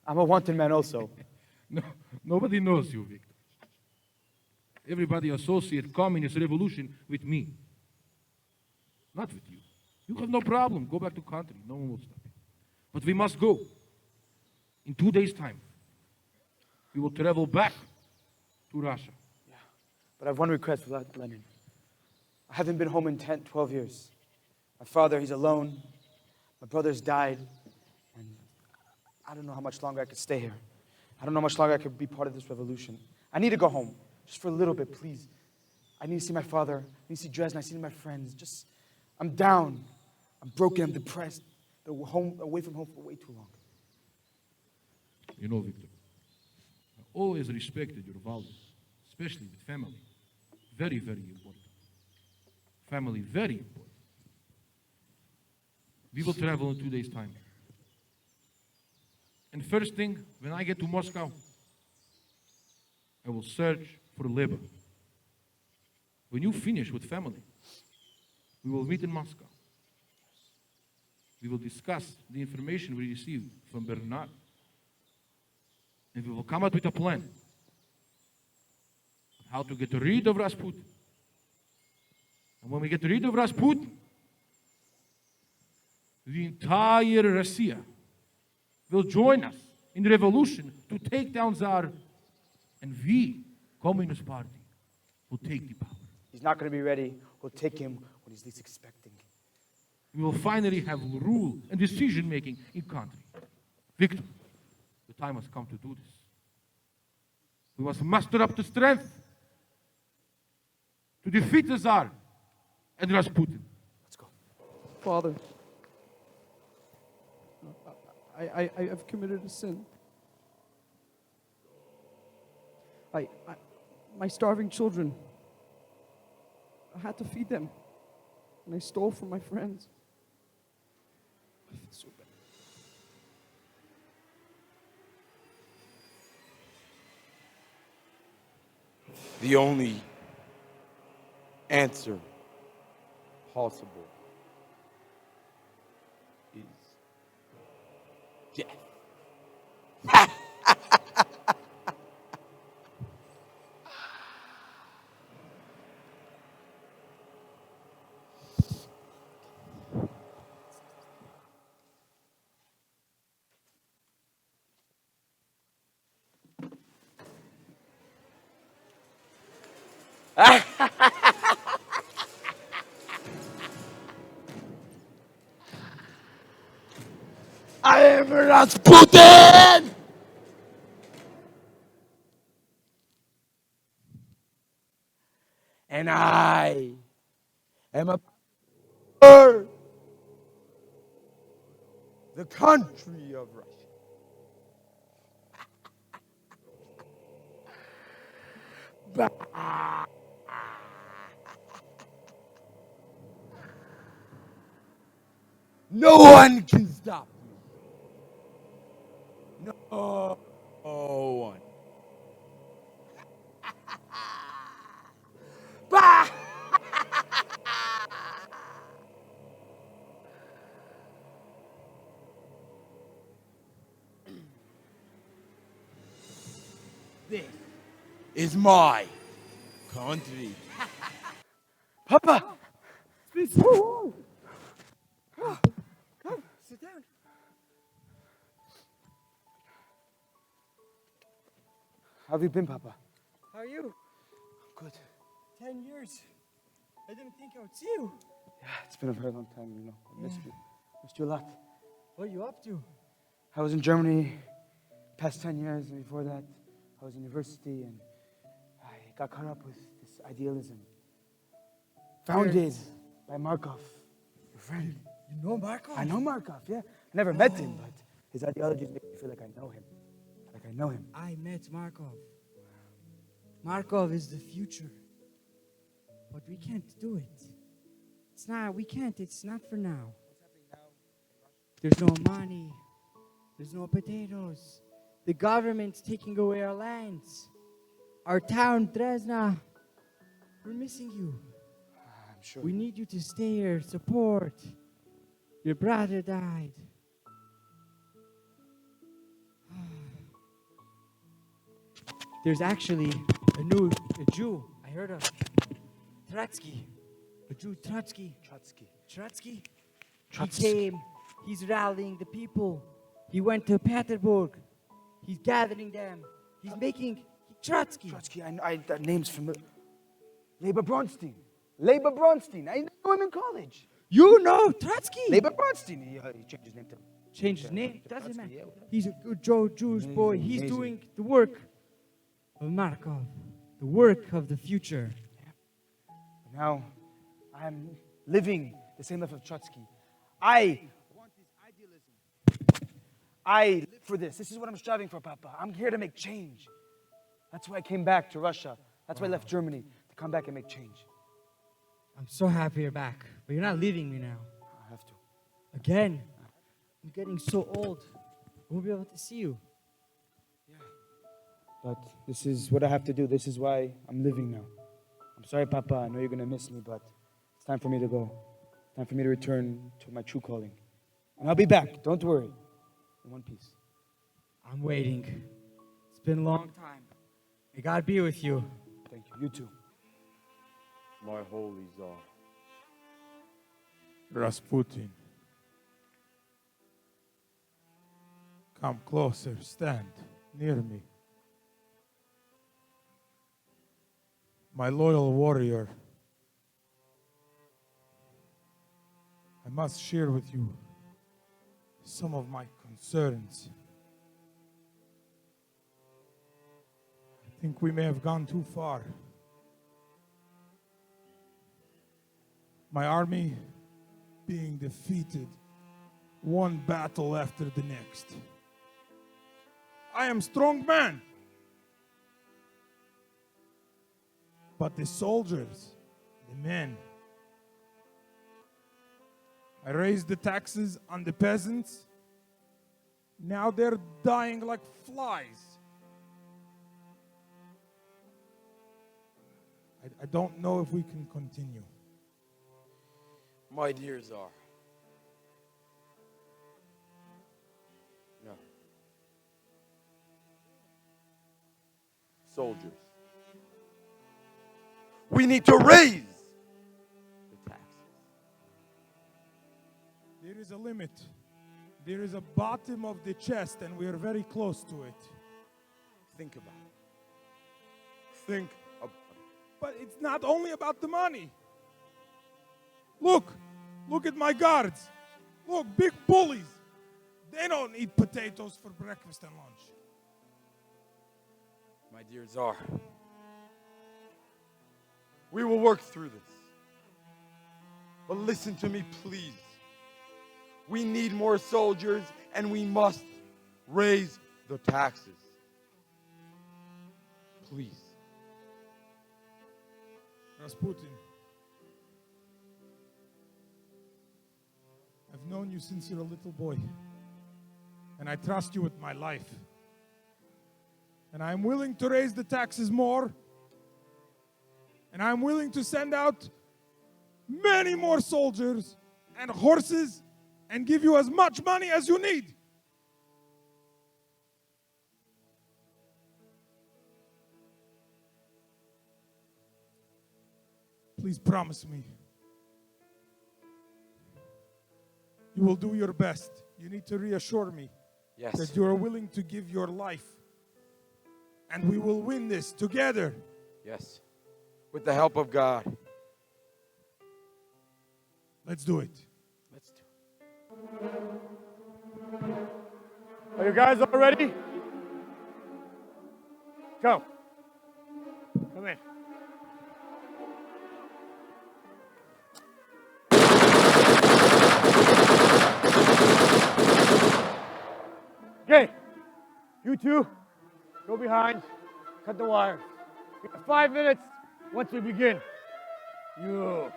I'm a wanted man also. No, nobody knows you, Victor. Everybody associates communist revolution with me. Not with you. You have no problem. Go back to country. No one will stop you. But we must go. In 2 days' time, we will travel back to Russia. Yeah. But I have one request for Lenin. I haven't been home in 10, 12 years. My father, he's alone. My brother's died. And I don't know how much longer I could stay here. I don't know how much longer I could be part of this revolution. I need to go home. Just for a little bit, please. I need to see my father. I need to see Dresna. I need to see my friends. I'm down. I'm broken. I'm depressed. Been away from home for way too long. You know, Victor, I always respected your values, especially with family. Very, very important. Family, very important. We will travel in 2 days' time. And first thing, when I get to Moscow, I will search for labor. When you finish with family, we will meet in Moscow. We will discuss the information we received from Bernard. And we will come up with a plan on how to get rid of Rasputin. And when we get rid of Rasputin, the entire Russia will join us in the revolution to take down Tsar, and we, Communist Party, will take the power. He's not going to be ready. We'll take him when he's least expecting. We will finally have rule and decision-making in country. Victor, the time has come to do this. We must muster up the strength to defeat the Tsar and Rasputin. Let's go. Father, I have committed a sin. My starving children, I had to feed them, and I stole from my friends. I feel so bad. The only answer possible is death. I am Rasputin! And I am a the country of Russia. No one can stop me. No one. This is my country. Papa! Please. Come, sit down. How have you been, Papa? How are you? Good. 10 years. I didn't think I would see you. Yeah, it's been a very long time, you know. I missed you. Missed you a lot. What are you up to? I was in Germany past 10 years, and before that, I was in university, and I got caught up with this idealism. Founded by Markoff, your friend. You know Markoff? I know Markoff, yeah. I never met him, but his ideologies make me feel like I know him. Like I know him. I met Markov. Markov is the future. But we can't do it. We can't. It's not for now. There's no money. There's no potatoes. The government's taking away our lands. Our town, Dresna. We're missing you. I'm sure. We need you to stay here, support. Your brother died. There's actually a Jew I heard of. Trotsky. A Jew, Trotsky. Trotsky? He came. He's rallying the people. He went to Petersburg. He's gathering them. He's making Trotsky. Trotsky, that name's familiar. Leber Bronstein. Leber Bronstein. I know him in college. You know Trotsky? Leber Bronstein. He changed his name to... Changed his name? Doesn't matter. Yeah. He's a good Jewish boy. He's amazing. doing the work of Markov. The work of the future. Now, I'm living the same life of Trotsky. I want this idealism. I live for this. This is what I'm striving for, Papa. I'm here to make change. That's why I came back to Russia. That's why I left Germany, to come back and make change. I'm so happy you're back. But you're not leaving me now. I have to. Again. I'm getting so old. I won't be able to see you. But this is what I have to do. This is why I'm living now. I'm sorry, Papa. I know you're going to miss me, but it's time for me to go. Time for me to return to my true calling. And I'll be back. Don't worry. In one piece. I'm waiting. It's been a long time. May God be with you. Thank you. You too. My holy Tsar. Rasputin. Come closer, stand near me. My loyal warrior, I must share with you some of my concerns. I think we may have gone too far. My army being defeated, one battle after the next. I am a strong man. But the soldiers, the men, I raised the taxes on the peasants. Now they're dying like flies. I don't know if we can continue. My dear Tsar. No. Soldiers. We need to raise the taxes. There is a limit. There is a bottom of the chest, and we are very close to it. Think about it. Think about it. But it's not only about the money. Look at my guards. Look, big bullies. They don't eat potatoes for breakfast and lunch. My dear Tsar, we will work through this. But listen to me, please. We need more soldiers, and we must raise the taxes. Please. Rasputin, I've known you since you're a little boy, and I trust you with my life. And I'm willing to raise the taxes more, and I'm willing to send out many more soldiers and horses and give you as much money as you need. Please promise me you will do your best. You need to reassure me that you are willing to give your life, and we will win this together. Yes, with the help of God. Let's do it. Let's do it. Are you guys all ready? Go. Come in. Okay, you two, go behind, cut the wires. We have 5 minutes once we begin. You.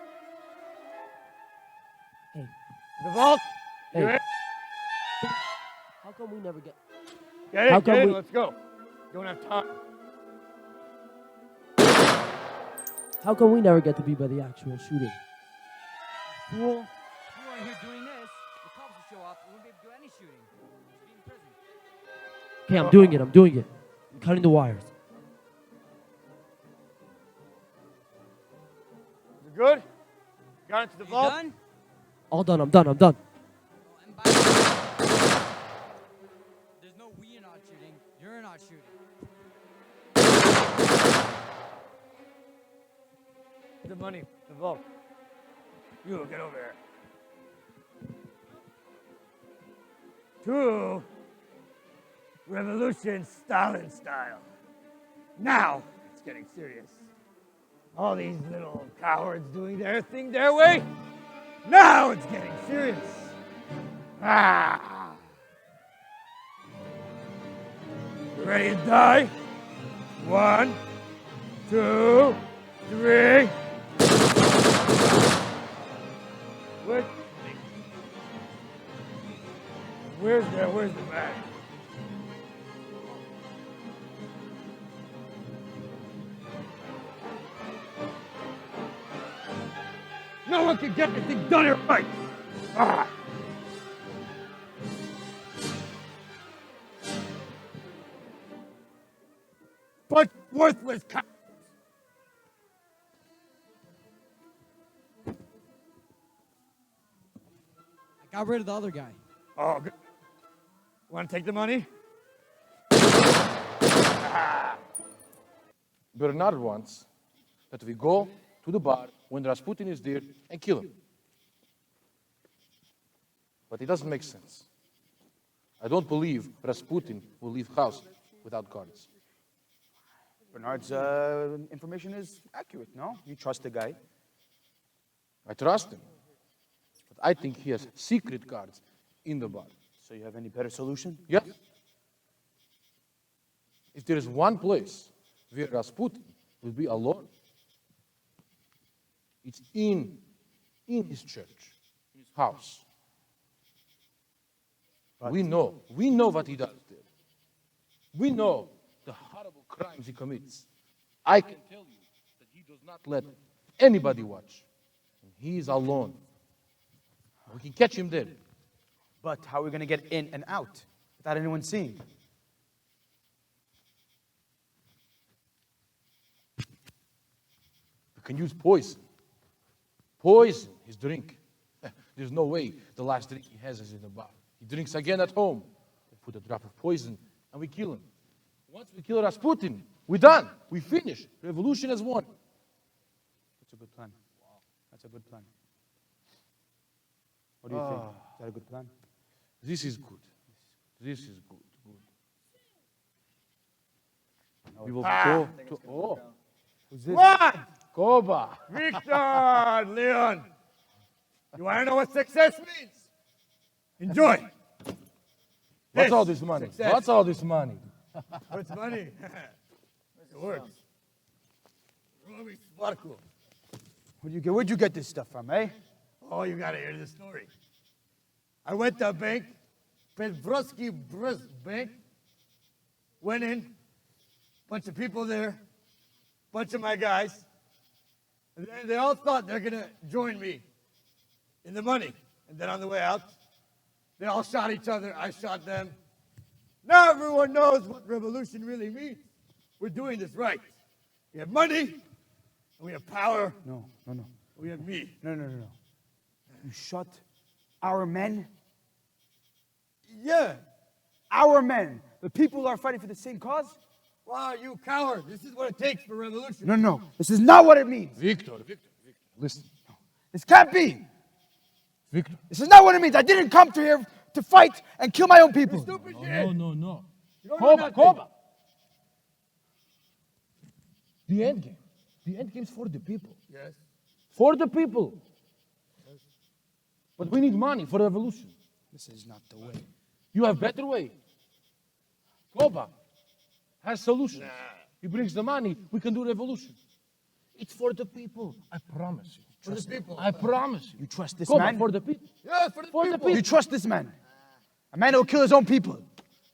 Hey. The vault. Hey. You in? How come we never get... Get in, How come get in, we- let's go. Don't have time. How come we never get to be by the actual shooting? Fool. You are here doing this. The cops will show up. We won't be able to do any shooting. We'll be in prison. Okay, I'm doing it. I'm cutting the wires. Is it good? Got into the vault? Done? All done, I'm done. There's no we are not shooting. You're not shooting. The money, the vault. You get over here. 2. Revolution Stalin style. Now it's getting serious. All these little cowards doing their thing their way. Now it's getting serious. Ah. You ready to die? 1, 2, 3. Where's the man? No one can get anything done here right. Ah. But worthless cowards. I got rid of the other guy. Oh, good. Want to take the money? Bernard wants that we go to the bar when Rasputin is there and kill him. But it doesn't make sense. I don't believe Rasputin will leave house without guards. Bernard's information is accurate, no? You trust the guy? I trust him. But I think he has secret guards in the bar. So you have any better solution? Yes. If there is one place where Rasputin will be alone, it's in his church, his house. But we know what he does there. We know the horrible crimes he commits. I can tell you that he does does not let anybody watch. And he is alone. We can catch him there. But how are we going to get in and out without anyone seeing? We can use poison. Poison his drink. There's no way the last drink he has is in the bar. He drinks again at home. We put a drop of poison and we kill him. Once we kill Rasputin, we're done. We finish. Revolution has won. That's a good plan. That's a good plan. What do you think? Is that a good plan? This is good. This is good. We will go to. Oh. Who's this? What? Koba. Victor, Leon. You want to know what success means? Enjoy. What's all this money? Success. What's all this money? What's money? It works. Robbie Sparkle. Where'd you get this stuff from, eh? Oh, you gotta hear this story. I went to a bank, Petrovsky Bank, went in, bunch of people there, bunch of my guys, and then they all thought they're gonna join me in the money. And then on the way out, they all shot each other, I shot them. Now everyone knows what revolution really means. We're doing this right. We have money, and we have power. No. We have me. No. You shot our men? Yeah. Our men. The people who are fighting for the same cause? Wow, you coward. This is what it takes for revolution. No. This is not what it means. Victor, listen. This can't be. Victor. This is not what it means. I didn't come to here to fight and kill my own people. Stupid kid. No. You don't know nothing. Koba. The end game. The end game is for the people. Yes. For the people. But we need money for the revolution. This is not the way. You have better way. Koba has solutions. He brings the money. We can do revolution. It's for the people. I promise you. For the people. I promise you. You trust this Koba, man? for the people. Yeah, for the people. You trust this man? A man who will kill his own people.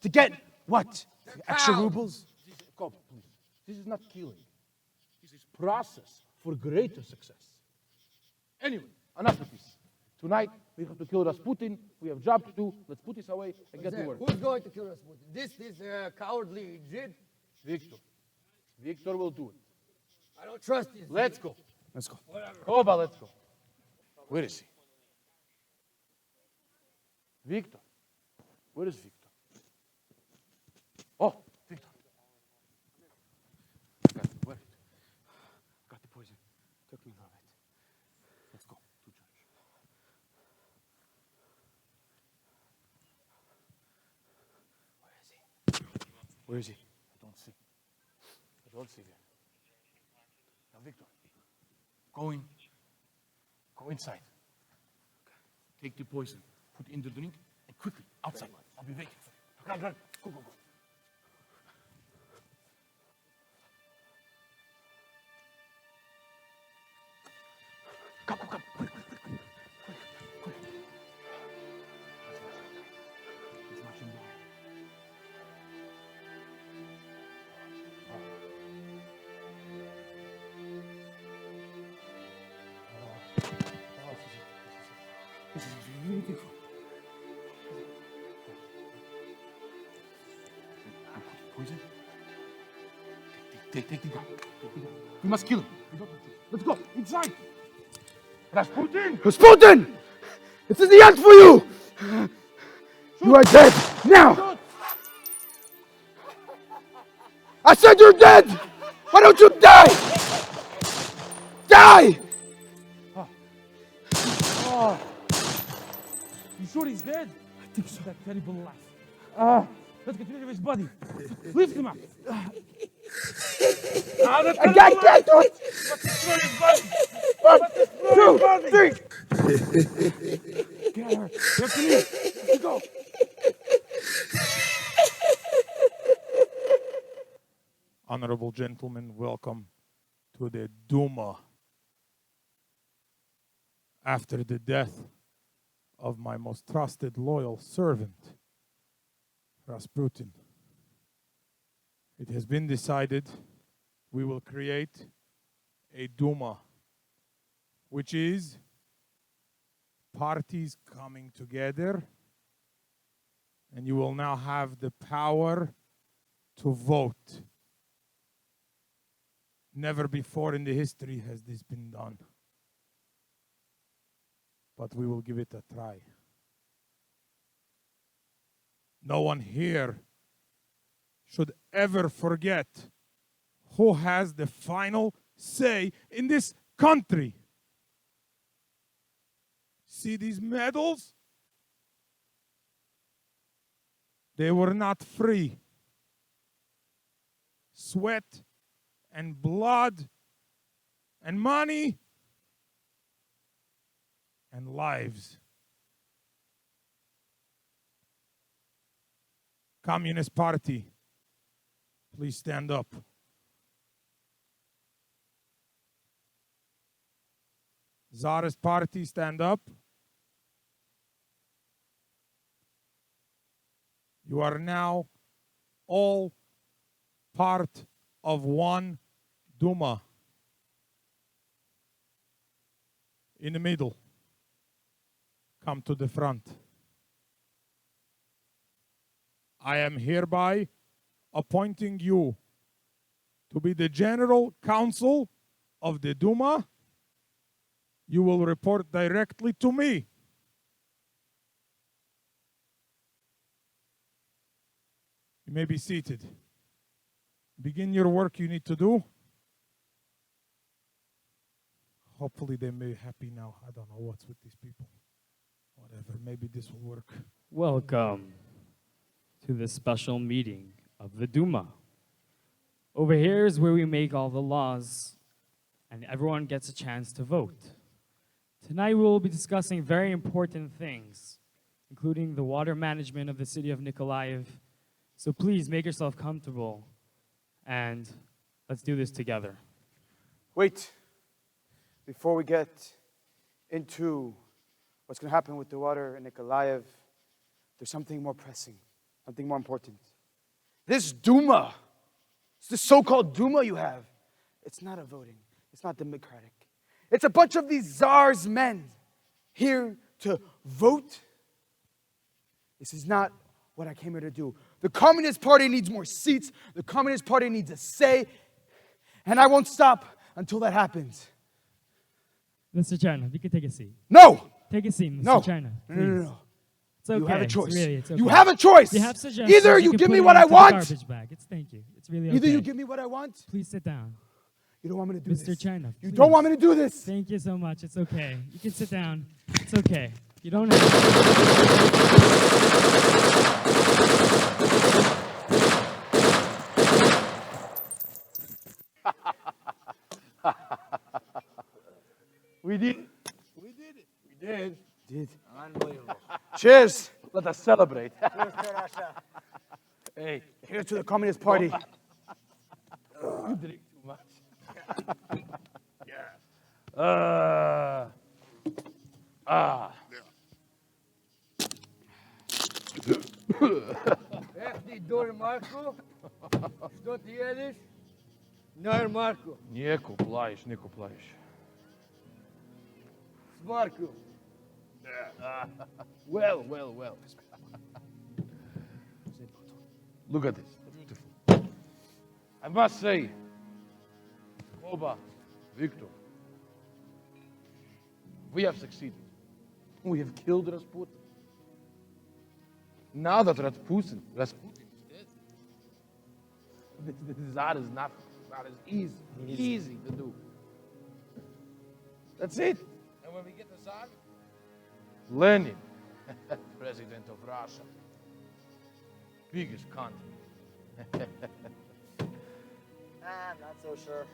To get what? Extra rubles? Koba, please. This is not killing. This is process for greater success. Anyway, enough of this. Tonight, we have to kill Rasputin. We have a job to do. Let's put this away and get to work. Who's going to kill Rasputin? This cowardly Jid? Victor. Victor will do it. I don't trust you. Let's go. Let's go. Whatever. Koba, let's go. Where is he? Victor. Where is Victor? Oh, Victor. I got it. Where? Got the poison. Took me a little bit. Let's go to church. Where is he? I don't see. I don't see there. Now, Victor, go in. Go inside. Take the poison, put in the drink, and quickly, outside. I'll be waiting for you. Run. Go. Come. Quick. He's marching down. This is beautiful. Poison? Take the gun. We must kill him. Let's go. Inside. Rasputin! Rasputin! This is the end for you! You are dead. Now! I said you're dead! Why don't you die? Die! Oh. You sure he's dead? I think so. That terrible laugh. Let's get rid of his body. Lift him up. I can't do it! Let's destroy his body. 1, 2, 3! Get her. You have to leave. Let's go. Honorable gentlemen, welcome to the Duma. After the death of my most trusted, loyal servant, Rasputin, it has been decided we will create a Duma, which is parties coming together, and you will now have the power to vote. Never before in the history has this been done. But we will give it a try. No one here should ever forget who has the final say in this country. See these medals? They were not free. Sweat and blood and money and lives. Communist Party, please stand up. Tsarist Party, stand up. You are now all part of one Duma. In the middle. Come to the front. I am hereby appointing you to be the General Counsel of the Duma. You will report directly to me. You may be seated. Begin your work you need to do. Hopefully they may be happy now. I don't know what's with these people. Whatever, maybe this will work. Welcome to this special meeting of the Duma. Over here is where we make all the laws and everyone gets a chance to vote. Tonight we will be discussing very important things, including the water management of the city of Nikolaev. So please make yourself comfortable and let's do this together. Wait. Before we get into what's going to happen with the water in Nikolaev, there's something more pressing, something more important. This Duma, this so-called Duma you have, it's not a voting. It's not democratic. It's a bunch of these czars' men here to vote. This is not what I came here to do. The Communist Party needs more seats. The Communist Party needs a say. And I won't stop until that happens. Mr. Chernov, you can take a seat. No! Take a seat, Mr. No. Chernov. No. It's okay. You have a choice. It's okay. You have a choice. You have suggestions. Either you give put me it what I into the want. Garbage bag. Thank you. It's really okay. Either you give me what I want. Please sit down. You don't want me to do Mr. this. Chernov, You please. don't want me to do this. Thank you so much. It's okay. You can sit down. It's okay. You don't have We did. We did it. We did. Did. Unbelievable. Cheers. Let us celebrate. Cheers to Russia. Hey. Here's to the Communist Party. You drink too much. Yeah. איך נידור מרקו? Što ti jedeš? Nair Marko. Nijeko plajiš, niko plajiš. S Marko. Well. Look at this. Beautiful. I must say, Koba, Victor, we have succeeded. We have killed Rasputin. Now that Rasputin is dead, the Tsar is not as easy to do. That's it. And when we get the Tsar, Lenin, president of Russia, biggest country. I'm not so sure.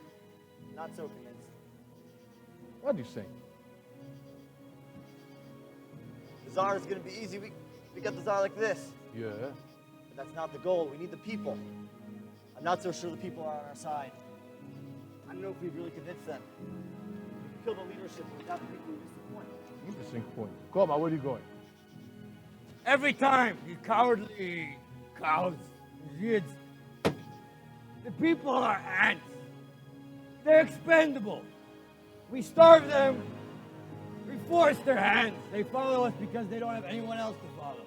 Not so convinced. What do you say? The Tsar is going to be easy. We get the Tsar like this. Yeah. But that's not the goal. We need the people. I'm not so sure the people are on our side. I don't know if we've really convinced them. We kill the leadership without the people who miss the point. Interesting point. Koma, where are you going? Every time you cowardly cows, Zids, the people are ants. They're expendable. We starve them. We force their hands. They follow us because they don't have anyone else to follow.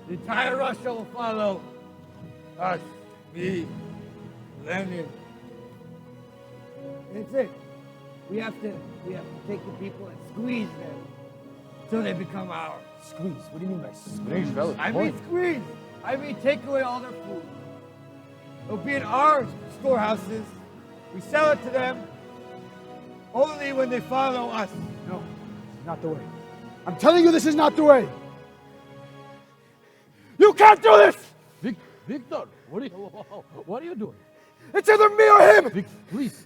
The entire Russia will follow us, me, Lenin. That's it. We have to take the people and squeeze them till they become ours. Squeeze? What do you mean by squeeze? I mean squeeze. I mean take away all their food. It'll be in our storehouses. We sell it to them only when they follow us. No, this is not the way. I'm telling you, this is not the way. You can't do this! Victor, what are you doing? It's either me or him! Please.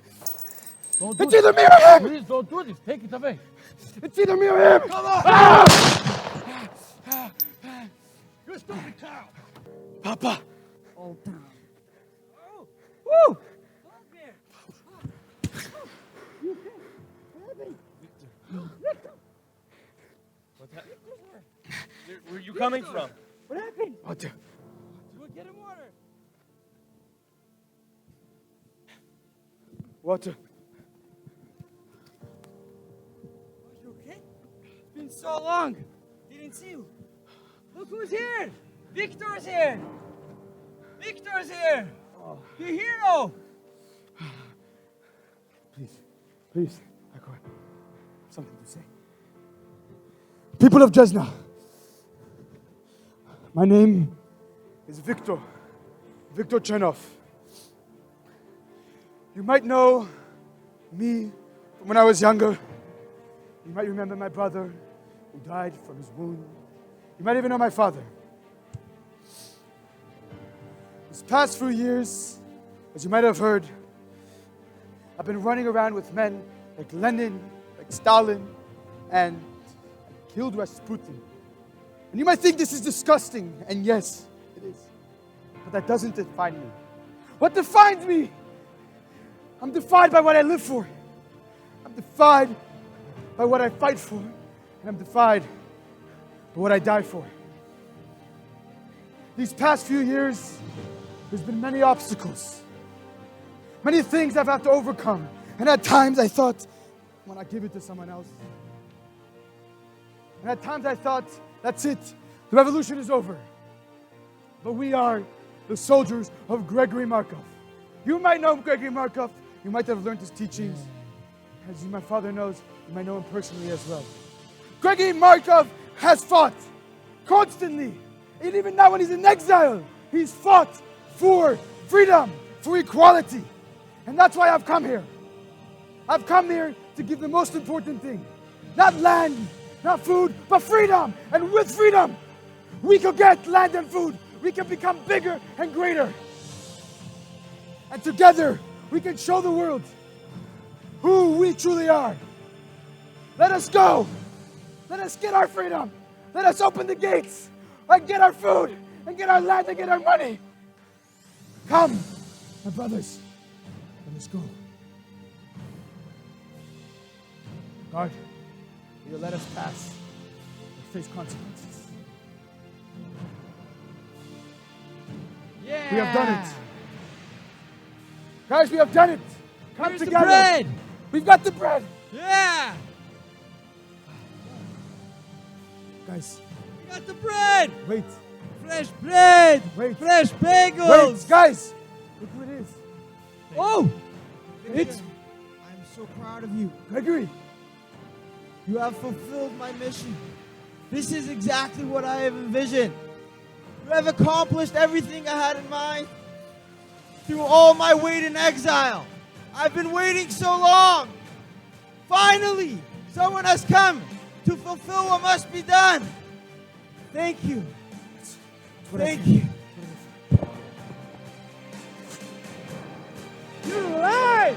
Don't It's do either this. me or him! Please don't do this. Take it away. It's either me or him! Come on! Ah! You stupid cow! Papa! All down. Woo! Where are you coming from? What happened? What the? Get him water. Water. Are you okay? It's been so long. Didn't see you. Look who's here. Victor's here. Victor's here. Oh. The hero. Please, I have something to say. People of Dresna, my name is Victor Chernov. You might know me from when I was younger. You might remember my brother who died from his wound. You might even know my father. These past few years, as you might have heard, I've been running around with men like Lenin, like Stalin, and I killed Rasputin. And you might think this is disgusting, and yes, it is. But that doesn't define me. What defines me? I'm defined by what I live for. I'm defined by what I fight for. And I'm defined by what I die for. These past few years, there's been many obstacles. Many things I've had to overcome. And at times I thought, when I give it to someone else. And at times I thought, that's it. The revolution is over. But we are the soldiers of Gregory Markoff. You might know Gregory Markoff. You might have learned his teachings. As my father knows, you might know him personally as well. Gregory Markoff has fought constantly. And even now when he's in exile, he's fought for freedom, for equality. And that's why I've come here. I've come here to give the most important thing. Not land, not food, but freedom. And with freedom, we could get land and food. We can become bigger and greater. And together, we can show the world who we truly are. Let us go. Let us get our freedom. Let us open the gates and get our food and get our land and get our money. Come, my brothers. Let us go. God, you let us pass and face consequences. Yeah. We have done it. Guys, we have done it. Come Here's the together. bread. We've got the bread. Yeah. Guys. We got the bread. Wait. Fresh bread. Wait. Fresh bagels. Wait, guys. Look who it is. Oh. It's I'm so proud of you. Gregory. You have fulfilled my mission. This is exactly what I have envisioned. You have accomplished everything I had in mind through all my wait in exile. I've been waiting so long. Finally, someone has come to fulfill what must be done. Thank you. Thank you. You lied.